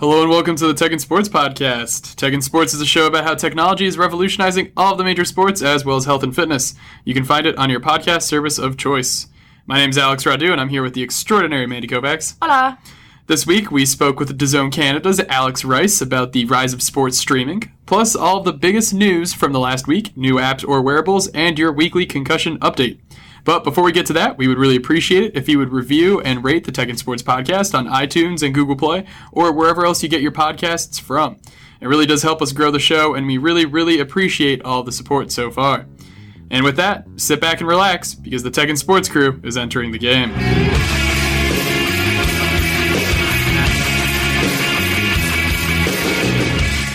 Hello and welcome to the Tech and Sports Podcast. Tech and Sports is a show about how technology is revolutionizing all of the major sports as well as health and fitness. You can find it on your podcast service of choice. My name is Alex Radu and I'm here with the extraordinary Mandy Kovacs. Hola. This week we spoke with DAZN Canada's Alex Rice about the rise of sports streaming, plus all of the biggest news from the last week, new apps or wearables, and your weekly concussion update. But before we get to that, we would really appreciate it if you would review and rate the Tech and Sports Podcast on iTunes and Google Play or wherever else you get your podcasts from. It really does help us grow the show, and we really appreciate all the support so far. And with that, sit back and relax, because the Tech and Sports crew is entering the game.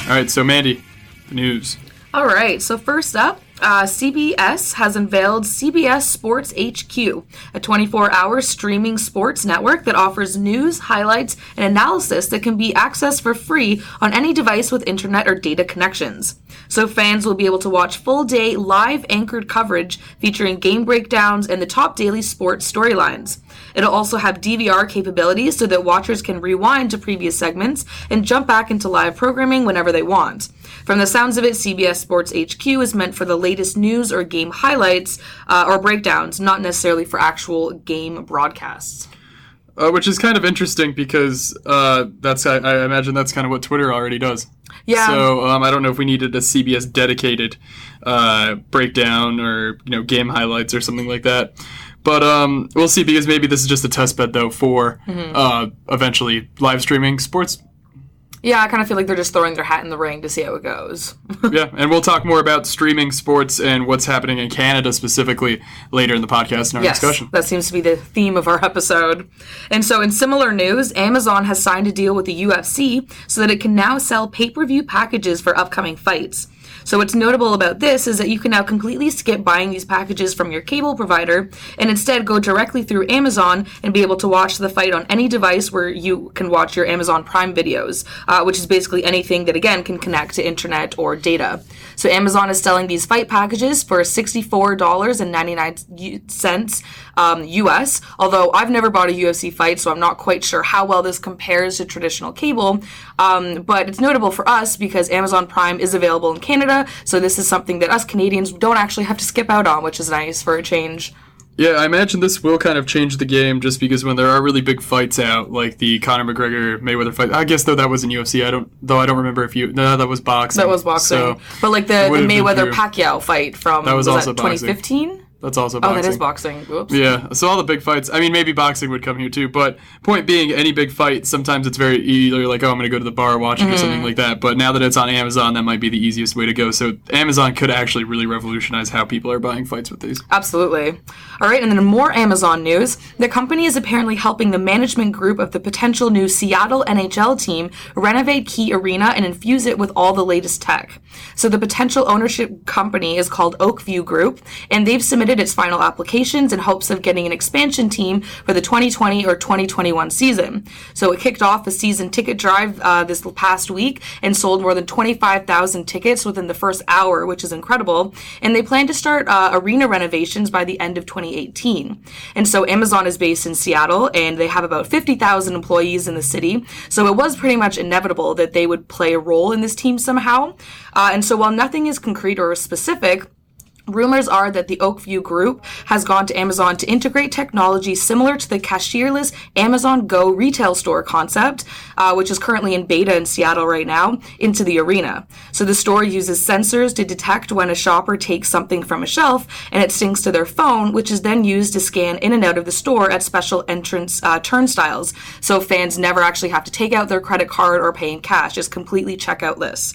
All right, so Mandy, the news. All right, so first up, CBS has unveiled CBS Sports HQ, a 24-hour streaming sports network that offers news, highlights, and analysis that can be accessed for free on any device with internet or data connections. So fans will be able to watch full-day live anchored coverage featuring game breakdowns and the top daily sports storylines. It'll also have DVR capabilities so that watchers can rewind to previous segments and jump back into live programming whenever they want. From the sounds of it, CBS Sports HQ is meant for the latest news or game highlights or breakdowns, not necessarily for actual game broadcasts. Which is kind of interesting because I imagine that's kind of what Twitter already does. Yeah. So I don't know if we needed a CBS dedicated breakdown or game highlights or something like that. But we'll see, because maybe this is just a test bed though for eventually live streaming sports. Yeah, I kind of feel like they're just throwing their hat in the ring to see how it goes. Yeah, and we'll talk more about streaming sports and what's happening in Canada specifically later in the podcast in our discussion. That seems to be the theme of our episode. And so in similar news, Amazon has signed a deal with the UFC so that it can now sell pay-per-view packages for upcoming fights. So what's notable about this is that you can now completely skip buying these packages from your cable provider and instead go directly through Amazon and be able to watch the fight on any device where you can watch your Amazon Prime videos, which is basically anything that, again, can connect to internet or data. So Amazon is selling these fight packages for $64.99 US, although I've never bought a UFC fight, so I'm not quite sure how well this compares to traditional cable, but it's notable for us because Amazon Prime is available in Canada, so this is something that us Canadians don't actually have to skip out on, which is nice for a change. Yeah, I imagine this will kind of change the game just because when there are really big fights out, like the Conor McGregor-Mayweather fight, I guess though that was in UFC, I don't remember no, that was boxing. That was boxing. So but like the Mayweather-Pacquiao fight from, that was also 2015? That's also boxing. Oh, that is boxing. Whoops. Yeah, so all the big fights. I mean, maybe boxing would come here too, but point being, any big fight, sometimes it's very either like, oh, I'm going to go to the bar, watch it, or something like that. But now that it's on Amazon, that might be the easiest way to go. So Amazon could actually really revolutionize how people are buying fights with these. Absolutely. All right, and then more Amazon news. The company is apparently helping the management group of the potential new Seattle NHL team renovate Key Arena and infuse it with all the latest tech. So the potential ownership company is called Oakview Group, and they've submitted its final applications in hopes of getting an expansion team for the 2020 or 2021 season. So it kicked off a season ticket drive this past week and sold more than 25,000 tickets within the first hour, which is incredible. And they plan to start arena renovations by the end of 2018. And so Amazon is based in Seattle, and they have about 50,000 employees in the city. So it was pretty much inevitable that they would play a role in this team somehow. And so while nothing is concrete or specific, rumors are that the Oakview Group has gone to Amazon to integrate technology similar to the cashierless Amazon Go retail store concept, which is currently in beta in Seattle right now, into the arena. So the store uses sensors to detect when a shopper takes something from a shelf, and it syncs to their phone, which is then used to scan in and out of the store at special entrance turnstiles. So fans never actually have to take out their credit card or pay in cash, just completely checkout-less.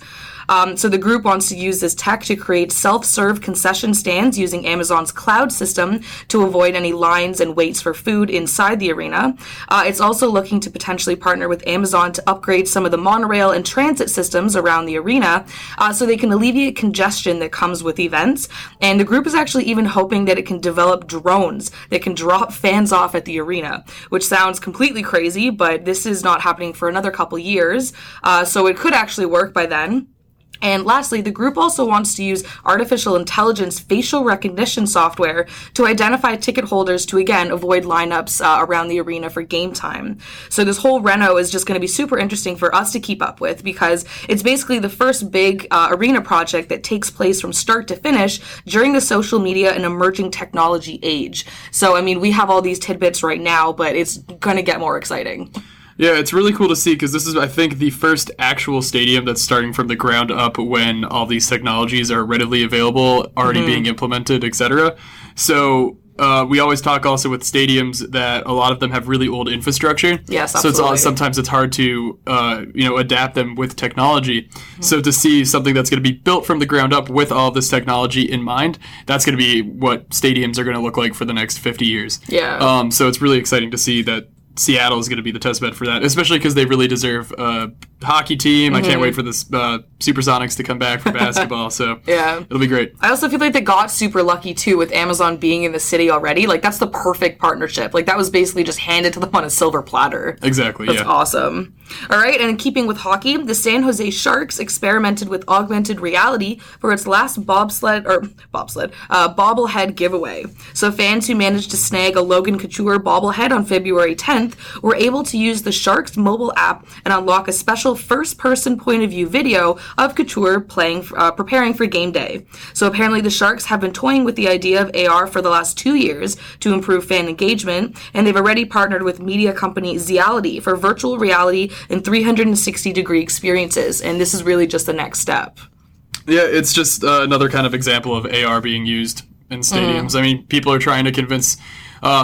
So the group wants to use this tech to create self-serve concession stands using Amazon's cloud system to avoid any lines and waits for food inside the arena. It's also looking to potentially partner with Amazon to upgrade some of the monorail and transit systems around the arena so they can alleviate congestion that comes with events. And the group is actually even hoping that it can develop drones that can drop fans off at the arena, which sounds completely crazy, but this is not happening for another couple years. So it could actually work by then. And lastly, the group also wants to use artificial intelligence facial recognition software to identify ticket holders to, again, avoid lineups around the arena for game time. So this whole reno is just going to be super interesting for us to keep up with because it's basically the first big arena project that takes place from start to finish during the social media and emerging technology age. So, I mean, we have all these tidbits right now, but it's going to get more exciting. Yeah, it's really cool to see because this is, I think, the first actual stadium that's starting from the ground up when all these technologies are readily available, already being implemented, etc. So we always talk also with stadiums that a lot of them have really old infrastructure. Yes, So absolutely. sometimes it's hard to adapt them with technology. So to see something that's going to be built from the ground up with all of this technology in mind, that's going to be what stadiums are going to look like for the next 50 years. Yeah. So it's really exciting to see that Seattle is going to be the test bed for that, especially because they really deserve a hockey team. I can't wait for this Supersonics to come back for basketball, so yeah, it'll be great. I also feel like they got super lucky, too, with Amazon being in the city already. Like, that's the perfect partnership. Like, that was basically just handed to them on a silver platter. Exactly, That's awesome. All right, and in keeping with hockey, the San Jose Sharks experimented with augmented reality for its last bobblehead giveaway. So fans who managed to snag a Logan Couture bobblehead on February 10th were able to use the Sharks mobile app and unlock a special first-person point-of-view video of Couture preparing for game day. So apparently the Sharks have been toying with the idea of AR for the last 2 years to improve fan engagement, and they've already partnered with media company Ziality for virtual reality and 360-degree experiences, and this is really just the next step. Yeah, it's just another kind of example of AR being used in stadiums. I mean, people are trying to convince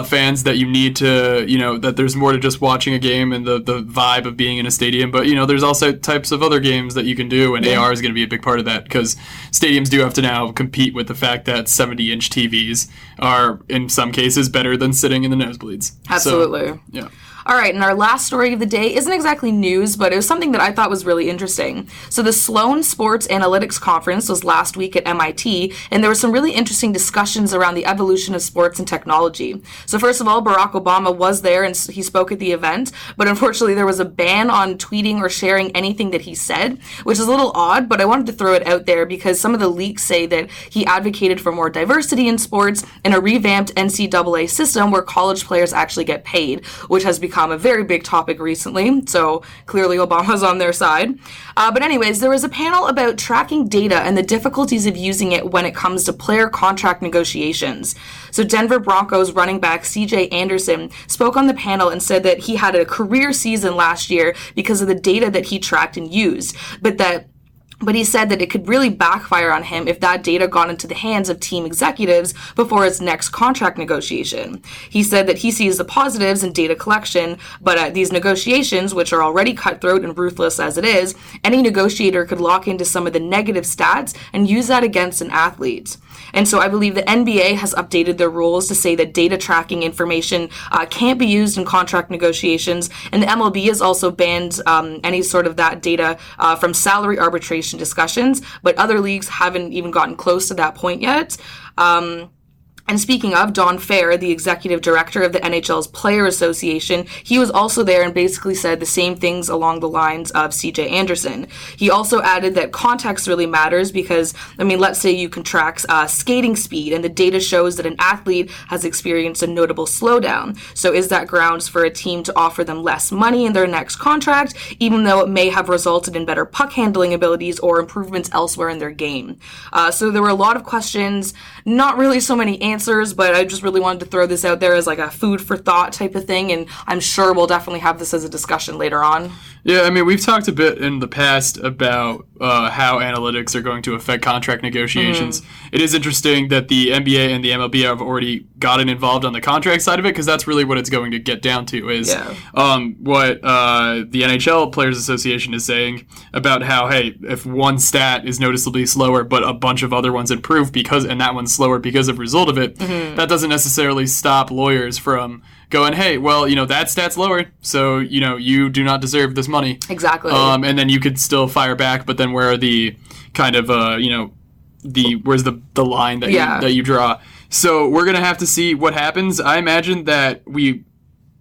fans that you need to, that there's more to just watching a game and the vibe of being in a stadium. But, there's also types of other games that you can do, and AR is going to be a big part of that because stadiums do have to now compete with the fact that 70-inch TVs are, in some cases, better than sitting in the nosebleeds. Absolutely. So, yeah. All right, and our last story of the day isn't exactly news, but it was something that I thought was really interesting. So the Sloan Sports Analytics Conference was last week at MIT, and there were some really interesting discussions around the evolution of sports and technology. So first of all, Barack Obama was there, and he spoke at the event, but unfortunately there was a ban on tweeting or sharing anything that he said, which is a little odd, but I wanted to throw it out there because some of the leaks say that he advocated for more diversity in sports and a revamped NCAA system where college players actually get paid, which has become a very big topic recently, so clearly Obama's on their side. But anyways, there was a panel about tracking data and the difficulties of using it when it comes to player contract negotiations. So Denver Broncos running back CJ Anderson spoke on the panel and said that he had a career season last year because of the data that he tracked and used, but he said that it could really backfire on him if that data got into the hands of team executives before his next contract negotiation. He said that he sees the positives in data collection, but at these negotiations, which are already cutthroat and ruthless as it is, any negotiator could lock into some of the negative stats and use that against an athlete. And so I believe the NBA has updated their rules to say that data tracking information can't be used in contract negotiations, and the MLB has also banned any sort of that data from salary arbitration discussions, but other leagues haven't even gotten close to that point yet. And speaking of, Don Fair, the executive director of the NHL's Player Association, he was also there and basically said the same things along the lines of CJ Anderson. He also added that context really matters because, let's say you can track skating speed and the data shows that an athlete has experienced a notable slowdown. So is that grounds for a team to offer them less money in their next contract, even though it may have resulted in better puck handling abilities or improvements elsewhere in their game? So there were a lot of questions, not really so many answers, but I just really wanted to throw this out there as like a food for thought type of thing, and I'm sure we'll definitely have this as a discussion later on. Yeah, we've talked a bit in the past about how analytics are going to affect contract negotiations. It is interesting that the NBA and the MLB have already gotten involved on the contract side of it, because that's really what it's going to get down to, is what the NHL Players Association is saying about how, hey, if one stat is noticeably slower, but a bunch of other ones improve and that one's slower because of result of it, that doesn't necessarily stop lawyers from going, hey, well, that stat's lower, so, you do not deserve this money. Exactly. And then you could still fire back, but then where are the kind of, where's the line that you draw? So we're going to have to see what happens. I imagine that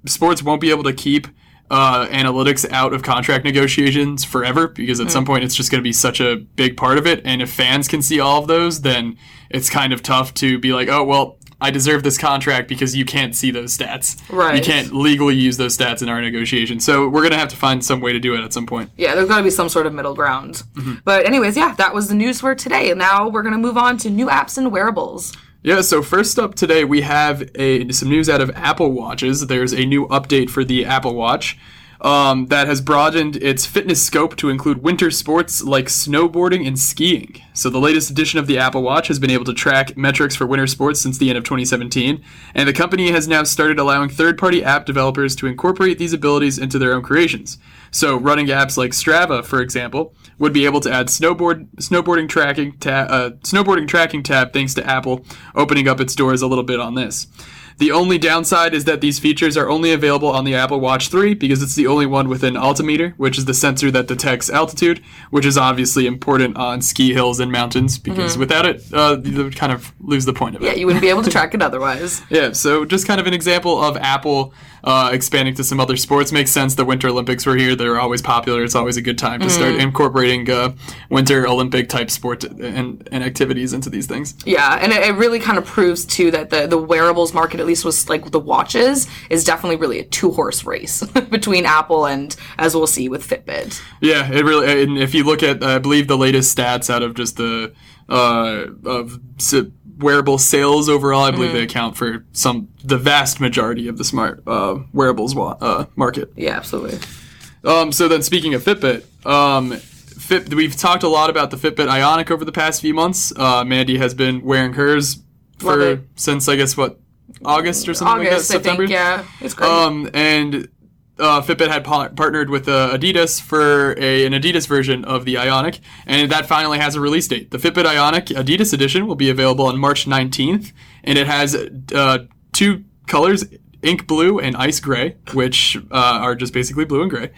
sports won't be able to keep analytics out of contract negotiations forever, because at some point it's just going to be such a big part of it. And if fans can see all of those, then it's kind of tough to be like, oh, well, I deserve this contract because you can't see those stats. Right. You can't legally use those stats in our negotiation. So we're going to have to find some way to do it at some point. Yeah, there's got to be some sort of middle ground. But anyways, yeah, that was the news for today. And now we're going to move on to new apps and wearables. Yeah, so first up today, we have some news out of Apple Watches. There's a new update for the Apple Watch that has broadened its fitness scope to include winter sports like snowboarding and skiing. So the latest edition of the Apple Watch has been able to track metrics for winter sports since the end of 2017, and the company has now started allowing third-party app developers to incorporate these abilities into their own creations. So running apps like Strava, for example, would be able to add snowboarding tracking tab thanks to Apple opening up its doors a little bit on this. The only downside is that these features are only available on the Apple Watch 3 because it's the only one with an altimeter, which is the sensor that detects altitude, which is obviously important on ski hills and mountains because without it, you would kind of lose the point of it. Yeah, you wouldn't be able to track it otherwise. Yeah, so just kind of an example of Apple expanding to some other sports. Makes sense. The Winter Olympics were here. They're always popular. It's always a good time to start incorporating Winter Olympic type sport and activities into these things. Yeah, and it really kind of proves, too, that the wearables market, at least was like the watches, is definitely really a two-horse race between Apple and, as we'll see, with Fitbit. Yeah, it really, and if you look at, I believe, the latest stats out of just the wearable sales overall, I believe they account for the vast majority of the smart wearables market. Yeah, absolutely. So then, speaking of Fitbit, we've talked a lot about the Fitbit Ionic over the past few months. Mandy has been wearing hers since, I guess, August or something like that? September? I think, yeah. It's great. And Fitbit had partnered with Adidas for an Adidas version of the Ionic, and that finally has a release date. The Fitbit Ionic Adidas edition will be available on March 19th, and it has two colors, ink blue and ice gray, which are just basically blue and gray,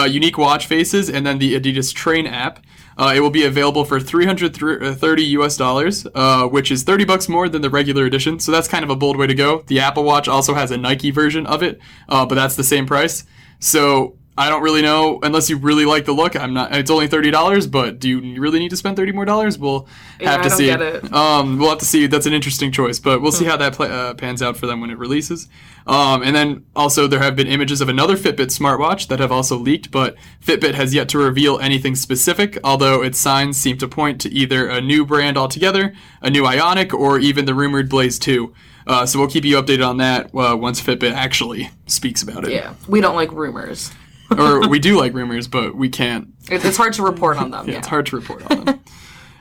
unique watch faces, and then the Adidas Train app. It will be available for $330, which is $30 more than the regular edition. So that's kind of a bold way to go. The Apple Watch also has a Nike version of it, but that's the same price. So I don't really know, unless you really like the look. It's only $30, but do you really need to spend $30 more? We'll have to see. I don't get it. We'll have to see. That's an interesting choice, but we'll see how that pans out for them when it releases. And then also there have been images of another Fitbit smartwatch that have also leaked, but Fitbit has yet to reveal anything specific, although its signs seem to point to either a new brand altogether, a new Ionic, or even the rumored Blaze 2. So we'll keep you updated on that once Fitbit actually speaks about it. Yeah, we don't like rumors. Or we do like rumors, but we can't. It's hard to report on them. Yeah, it's hard to report on them.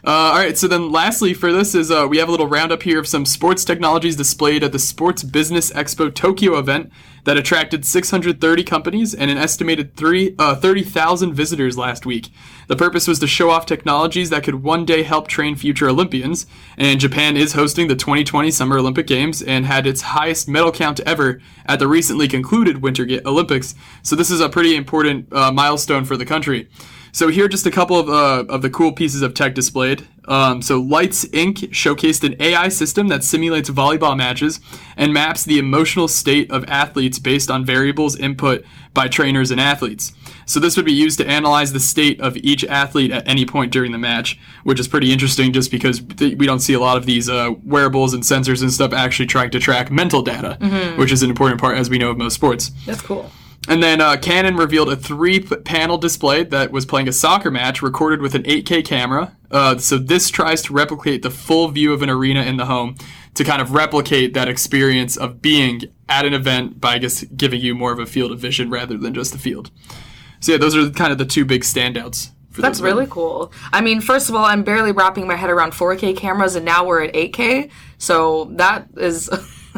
All right, so then lastly for this is we have a little roundup here of some sports technologies displayed at the Sports Business Expo Tokyo event that attracted 630 companies and an estimated 30,000 visitors last week. The purpose was to show off technologies that could one day help train future Olympians, and Japan is hosting the 2020 Summer Olympic Games and had its highest medal count ever at the recently concluded Winter Olympics, so this is a pretty important milestone for the country. So here are just a couple of the cool pieces of tech displayed. So Lights Inc. showcased an AI system that simulates volleyball matches and maps the emotional state of athletes based on variables input by trainers and athletes. So this would be used to analyze the state of each athlete at any point during the match, which is pretty interesting just because we don't see a lot of these wearables and sensors and stuff actually trying to track mental data, which is an important part, as we know, of most sports. That's cool. And then Canon revealed a 3-panel display that was playing a soccer match recorded with an 8K camera. So this tries to replicate the full view of an arena in the home to kind of replicate that experience of being at an event by, I guess, giving you more of a field of vision rather than just the field. So yeah, those are kind of the two big standouts. That's really cool. I mean, first of all, I'm barely wrapping my head around 4K cameras, and now we're at 8K. So that is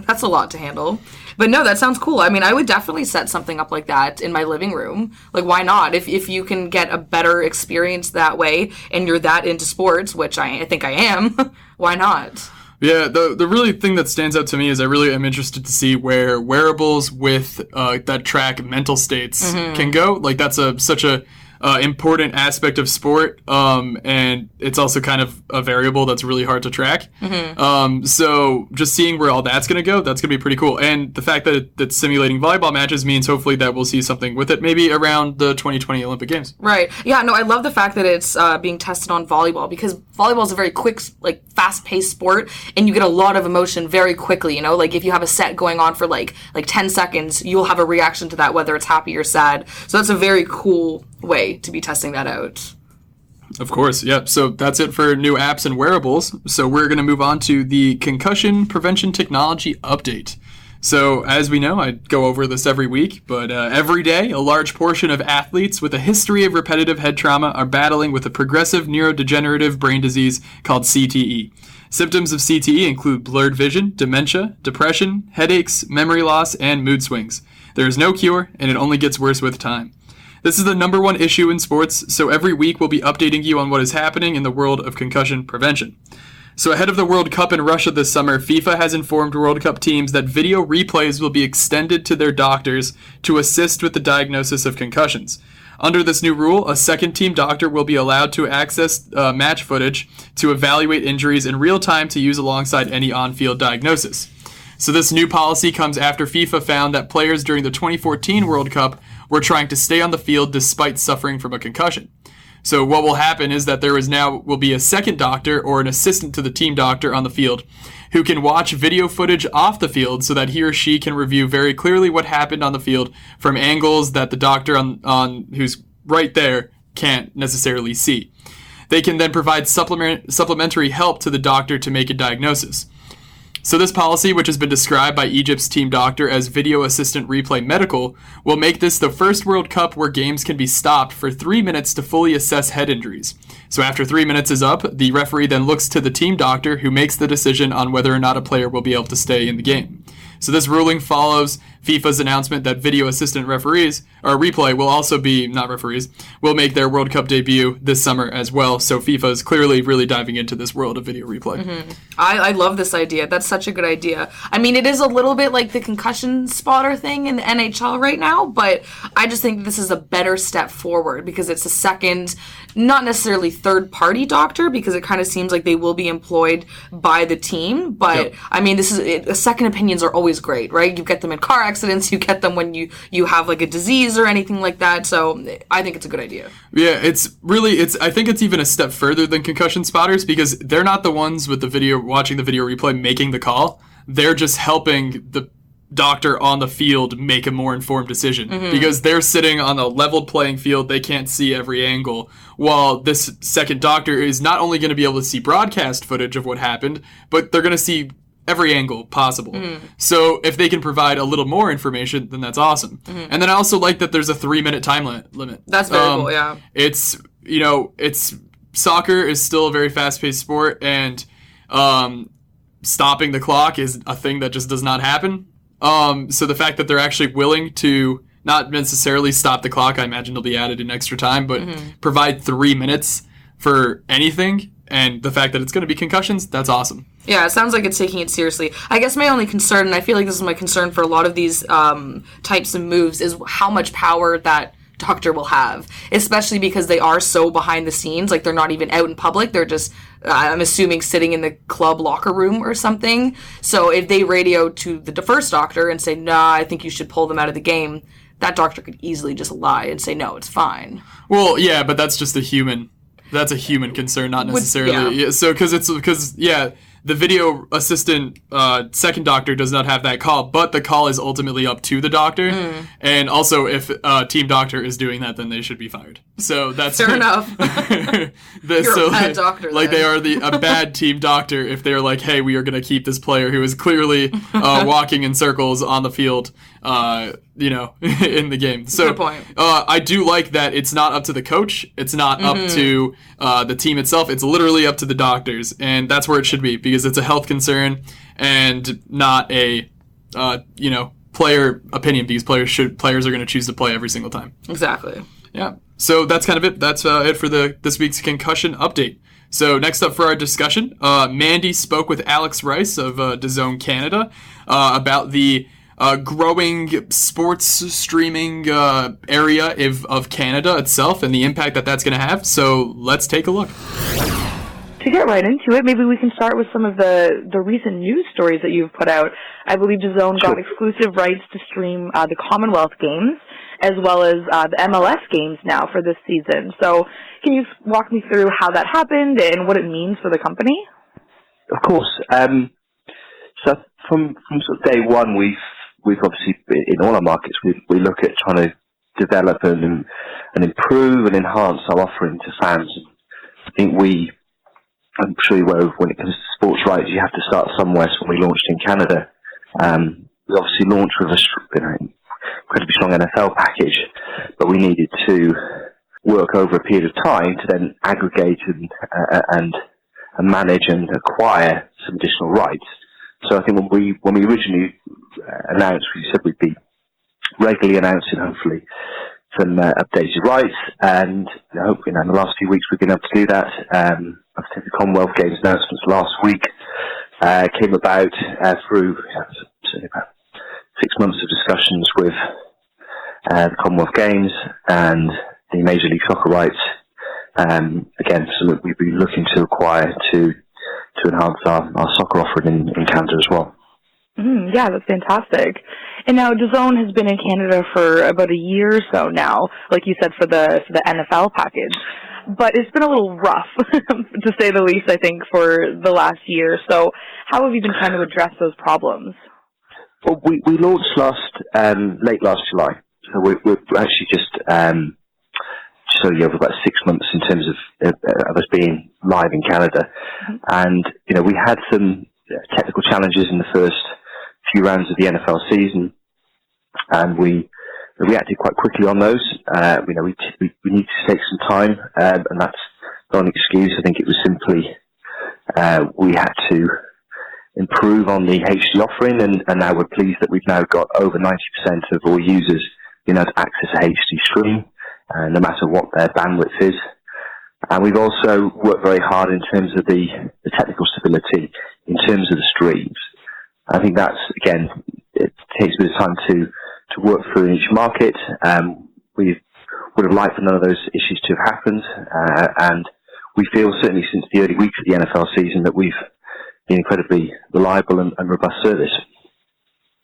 that's a lot to handle. But no, that sounds cool. I mean, I would definitely set something up like that in my living room. Like, why not? If you can get a better experience that way and you're that into sports, which I think I am, why not? Yeah, the really thing that stands out to me is I really am interested to see where wearables with that track mental states can go. Like, that's such a important aspect of sport, and it's also kind of a variable that's really hard to track. So just seeing where all that's going to go, that's going to be pretty cool. And the fact that it's simulating volleyball matches means hopefully that we'll see something with it maybe around the 2020 Olympic Games. Right. Yeah, no, I love the fact that it's being tested on volleyball, because volleyball is a very quick, like, fast-paced sport, and you get a lot of emotion very quickly, you know? Like, if you have a set going on for, like 10 seconds, you'll have a reaction to that, whether it's happy or sad. So that's a very cool way to be testing that out. Of course, yep. So that's it for new apps and wearables. So we're going to move on to the concussion prevention technology update. So as we know, I go over this every week, but every day, a large portion of athletes with a history of repetitive head trauma are battling with a progressive neurodegenerative brain disease called CTE. Symptoms of CTE include blurred vision, dementia, depression, headaches, memory loss, and mood swings. There is no cure, and it only gets worse with time. This is the number one issue in sports, so every week we'll be updating you on what is happening in the world of concussion prevention. So ahead of the World Cup in Russia this summer, FIFA has informed World Cup teams that video replays will be extended to their doctors to assist with the diagnosis of concussions. Under this new rule, a second team doctor will be allowed to access match footage to evaluate injuries in real time to use alongside any on-field diagnosis. So this new policy comes after FIFA found that players during the 2014 World Cup were trying to stay on the field despite suffering from a concussion. So what will happen is that there will be a second doctor or an assistant to the team doctor on the field who can watch video footage off the field so that he or she can review very clearly what happened on the field from angles that the doctor on who's right there can't necessarily see. They can then provide supplementary help to the doctor to make a diagnosis. So this policy, which has been described by Egypt's team doctor as Video Assistant Replay Medical, will make this the first World Cup where games can be stopped for 3 minutes to fully assess head injuries. So after 3 minutes is up, the referee then looks to the team doctor who makes the decision on whether or not a player will be able to stay in the game. So this ruling follows FIFA's announcement that video assistant referees, or replay, will also be, not referees, will make their World Cup debut this summer as well. So FIFA is clearly really diving into this world of video replay. I love this idea. That's such a good idea. I mean, it is a little bit like the concussion spotter thing in the NHL right now, but I just think this is a better step forward because it's a second, not necessarily third-party doctor, because it kind of seems like they will be employed by the team. But, Yep. I mean, second opinions are always great, right? You get them in car accidents, you get them when you have, like, a disease or anything like that. So I think it's a good idea. Yeah, I think it's even a step further than concussion spotters because they're not the ones with the video, watching the video replay, making the call. They're just helping the doctor on the field make a more informed decision because they're sitting on a leveled playing field. They can't see every angle, while this second doctor is not only going to be able to see broadcast footage of what happened, but they're going to see every angle possible. So if they can provide a little more information, then that's awesome. And then I also like that there's a 3-minute time limit. That's very cool, yeah. It's soccer is still a very fast-paced sport, and stopping the clock is a thing that just does not happen. So the fact that they're actually willing to not necessarily stop the clock, I imagine it'll be added in extra time, but provide 3 minutes for anything, and the fact that it's going to be concussions, that's awesome. Yeah, it sounds like it's taking it seriously. I guess my only concern, and I feel like this is my concern for a lot of these types of moves, is how much power that doctor will have, especially because they are so behind the scenes. Like, they're not even out in public. They're just, I'm assuming, sitting in the club locker room or something. So if they radio to the first doctor and say, nah, I think you should pull them out of the game, that doctor could easily just lie and say, no, it's fine. Well, yeah, but that's just a human concern, not necessarily. Yeah. So because the video assistant second doctor does not have that call, but the call is ultimately up to the doctor. And also, if a team doctor is doing that, then they should be fired. So that's fair enough. You're a bad doctor. Like, they are a bad team doctor if they're like, hey, we are going to keep this player who is clearly walking in circles on the field, in the game. So good point. I do like that it's not up to the coach. It's not up to the team itself. It's literally up to the doctors, and that's where it should be because it's a health concern and not a player opinion, because players are going to choose to play every single time. Exactly. Yeah. So that's kind of it. That's it for this week's concussion update. So next up for our discussion, Mandy spoke with Alex Rice of DAZN Canada about the growing sports streaming area of Canada itself and the impact that that's going to have. So let's take a look. To get right into it, maybe we can start with some of the recent news stories that you've put out. I believe DAZN got exclusive rights to stream the Commonwealth Games as well as the MLS games now for this season. So can you walk me through how that happened and what it means for the company? Of course. So from sort of day one, we've obviously, in all our markets, we look at trying to develop and improve and enhance our offering to fans. I think I'm sure you're aware of when it comes to sports rights, you have to start somewhere. So when we launched in Canada, we obviously launched with an incredibly strong NFL package, but we needed to work over a period of time to then aggregate and manage and acquire some additional rights. So I think when we originally announced, we said we'd be regularly announcing, hopefully, some updated rights, and hopefully in the last few weeks we've been able to do that. I think the Commonwealth Games announcements last week came about through about 6 months of discussions with the Commonwealth Games and the Major League Soccer rights. Again, something we've been looking to acquire to enhance our soccer offering in Canada as well. Yeah, that's fantastic. And now DAZN has been in Canada for about a year or so now, like you said, for the NFL package. But it's been a little rough, to say the least, I think, for the last year. So how have you been trying to address those problems? Well, we launched late last July. So we're actually just over about 6 months in terms of us being live in Canada. Mm-hmm. And, we had some technical challenges in the first few rounds of the NFL season, and we reacted quite quickly on those. We need to take some time, and that's not an excuse. I think it was simply we had to improve on the HD offering, and now we're pleased that we've now got over 90% of all users being able to access a HD stream, no matter what their bandwidth is. And we've also worked very hard in terms of the technical stability, in terms of the streams. I think that's, again, it takes a bit of time to work through in each market. We would have liked for none of those issues to have happened, and we feel certainly since the early weeks of the NFL season that we've been incredibly reliable and robust service.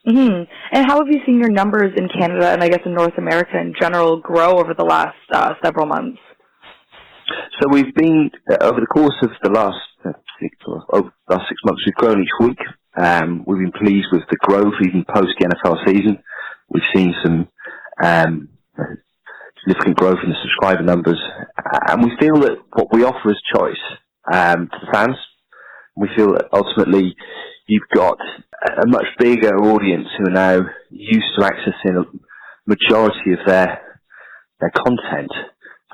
Mm-hmm. And how have you seen your numbers in Canada and I guess in North America in general grow over the last several months? So we've been, over the course of the last 6 months, we've grown each week. We've been pleased with the growth, even post the NFL season. We've seen some significant growth in the subscriber numbers. And we feel that what we offer is choice to the fans. We feel that ultimately you've got a much bigger audience who are now used to accessing a majority of their content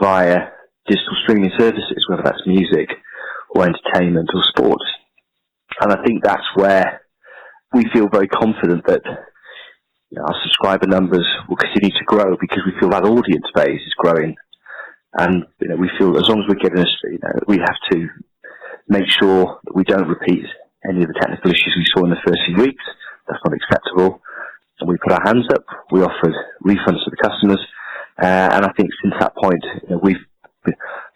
via digital streaming services, whether that's music or entertainment or sports. And I think that's where we feel very confident that our subscriber numbers will continue to grow because we feel that audience base is growing. And we feel as long as we're getting we have to make sure that we don't repeat any of the technical issues we saw in the first few weeks. That's not acceptable. And we put our hands up. We offered refunds to the customers. And I think since that point, we've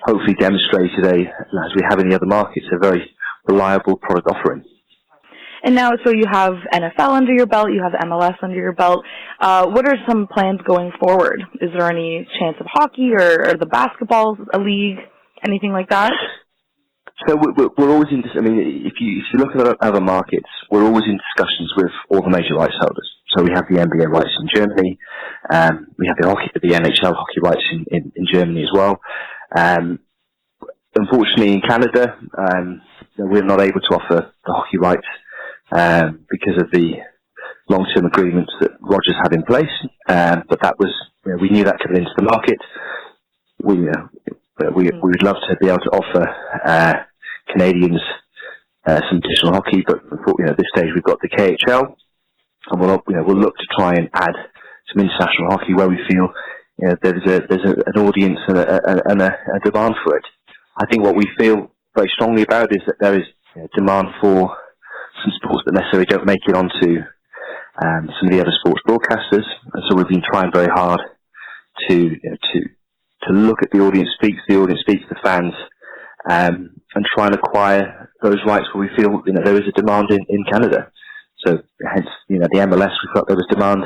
hopefully demonstrated, as we have in the other markets, a very reliable product offering. And now, so you have NFL under your belt, you have MLS under your belt. What are some plans going forward? Is there any chance of hockey or the basketball league, anything like that? So we're always in. I mean, if you look at other markets, we're always in discussions with all the major rights holders. So we have the NBA rights in Germany. We have the NHL hockey rights in Germany as well. Unfortunately, in Canada, we're not able to offer the hockey rights because of the long-term agreements that Rogers had in place. But that was, we knew that coming into the market. We would love to be able to offer Canadians some additional hockey, but at this stage we've got the KHL, and we'll look to try and add some international hockey where we feel there's an audience and a demand for it. I think what we feel very strongly about is that there is demand for some sports that necessarily don't make it onto some of the other sports broadcasters. And so we've been trying very hard to look at the audience, speak to the audience, speak to the fans, and try and acquire those rights where we feel there is a demand in Canada. So hence the MLS, we felt there was demand.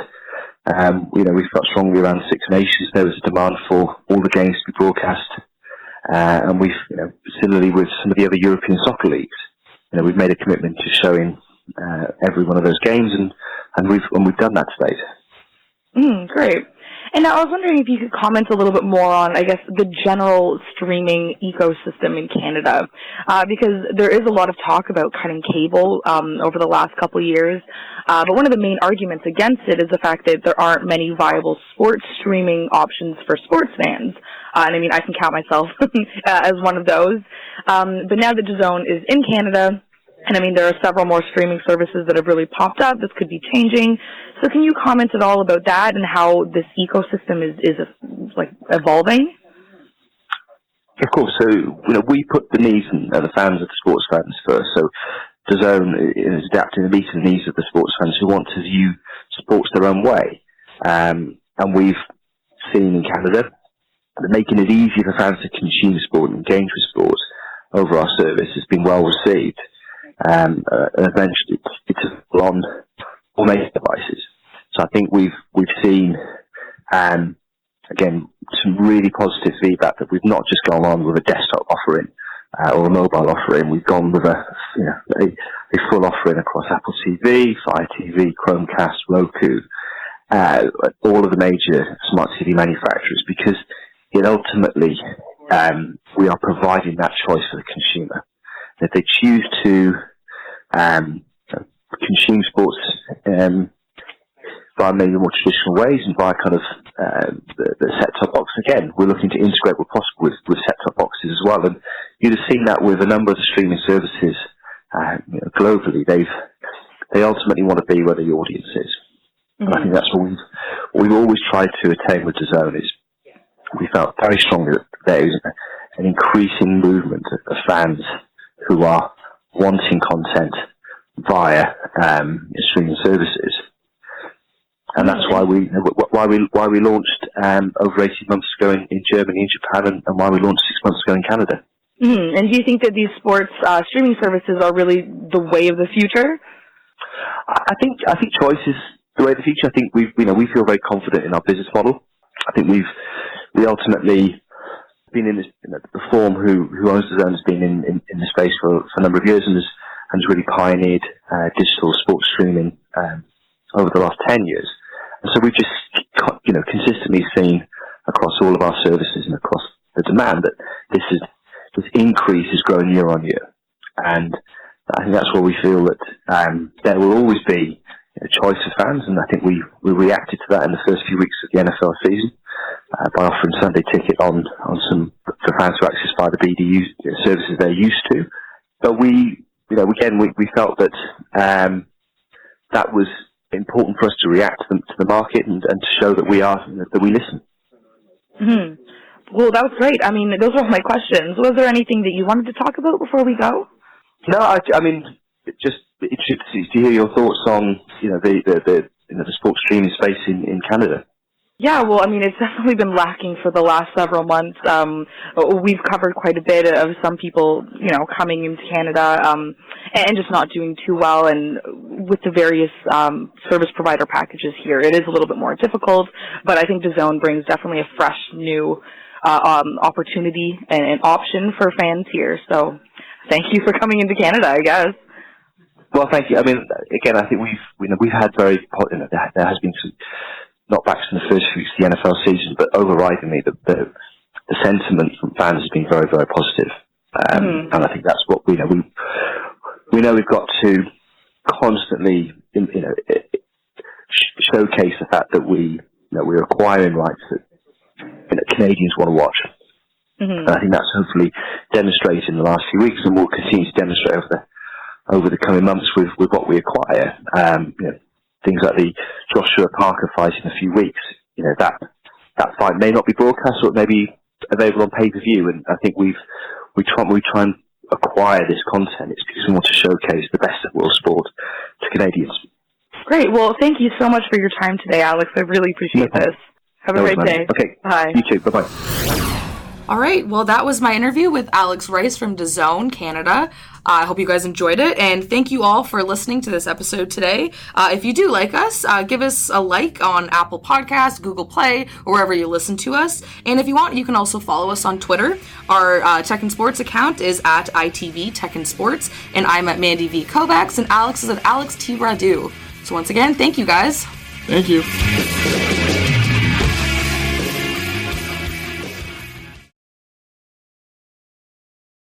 We felt strongly around Six Nations. There was a demand for all the games to be broadcast, and we've similarly with some of the other European soccer leagues, we've made a commitment to showing every one of those games, and we've done that to date. Great. And now I was wondering if you could comment a little bit more on, I guess, the general streaming ecosystem in Canada, because there is a lot of talk about cutting cable over the last couple of years. But one of the main arguments against it is the fact that there aren't many viable sports streaming options for sports fans. And I mean, I can count myself as one of those. But now that DAZN is in Canada, and I mean, there are several more streaming services that have really popped up. This could be changing. So can you comment at all about that and how this ecosystem is evolving? Of course. So, we put the needs of the fans of the sports fans first. So DAZN is adapting to meet the needs of the sports fans who want to view sports their own way. And we've seen in Canada that making it easier for fans to consume sport and engage with sport over our service has been well received. And eventually it's on all major devices. So I think we've seen again some really positive feedback that we've not just gone on with a desktop offering or a mobile offering. We've gone with a full offering across Apple TV, Fire TV, Chromecast, Roku, all of the major smart TV manufacturers, because it ultimately we are providing that choice for the consumer. If they choose to consume sports via maybe more traditional ways and via kind of the set-top box, again, we're looking to integrate where possible with set-top boxes as well. And you'd have seen that with a number of the streaming services globally. They ultimately want to be where the audience is. Mm-hmm. And I think that's what we've always tried to attain with DAZN is we felt very strongly that there is an increasing movement of fans who are wanting content via streaming services, and that's why we launched over 18 months ago in Germany and Japan, and why we launched 6 months ago in Canada. Mm-hmm. And do you think that these sports streaming services are really the way of the future? I think choice is the way of the future. I think we feel very confident in our business model. I think we ultimately been in this, the Form who owns DAZN has been in the space for a number of years and has really pioneered digital sports streaming over the last 10 years. And so we've just consistently seen across all of our services and across the demand that this increase is growing year on year. And I think that's where we feel that there will always be a choice for fans, and I think we reacted to that in the first few weeks of the NFL season. By offering Sunday ticket on some for fans to access via the BDU services they're used to, but we felt that that was important for us to react to the market and to show that that we listen. Mm-hmm. Well, that was great. I mean, those were all my questions. Was there anything that you wanted to talk about before we go? No, I mean, just interested to hear your thoughts on the sports streaming space in Canada. Yeah, well, I mean, it's definitely been lacking for the last several months. We've covered quite a bit of some people, coming into Canada and just not doing too well. And with the various service provider packages here, it is a little bit more difficult. But I think DAZN brings definitely a fresh, new opportunity and an option for fans here. So thank you for coming into Canada, I guess. Well, thank you. I mean, again, I think we've had there has been some knockbacks in the first few weeks of the NFL season, but overridingly, the sentiment from fans has been very, very positive. And I think that's what we know. We know we've got to constantly, showcase the fact that we're acquiring rights that Canadians want to watch. Mm-hmm. And I think that's hopefully demonstrated in the last few weeks, and we'll continue to demonstrate over the coming months with what we acquire. Things like the Joshua Parker fight in a few weeks. That fight may not be broadcast, or it may be available on pay-per-view. And I think we try and acquire this content. It's because we want to showcase the best of world sport to Canadians. Great. Well, thank you so much for your time today, Alex. I really appreciate this. Have a great day. Okay. Bye. You too. Bye-bye. All right, well, that was my interview with Alex Rice from DAZN, Canada. I hope you guys enjoyed it, and thank you all for listening to this episode today. If you do like us, give us a like on Apple Podcasts, Google Play, or wherever you listen to us. And if you want, you can also follow us on Twitter. Our Tech and Sports account is at ITV Tech and Sports, and I'm at Mandy V. Kovacs, and Alex is at Alex T. Radu. So once again, thank you guys. Thank you.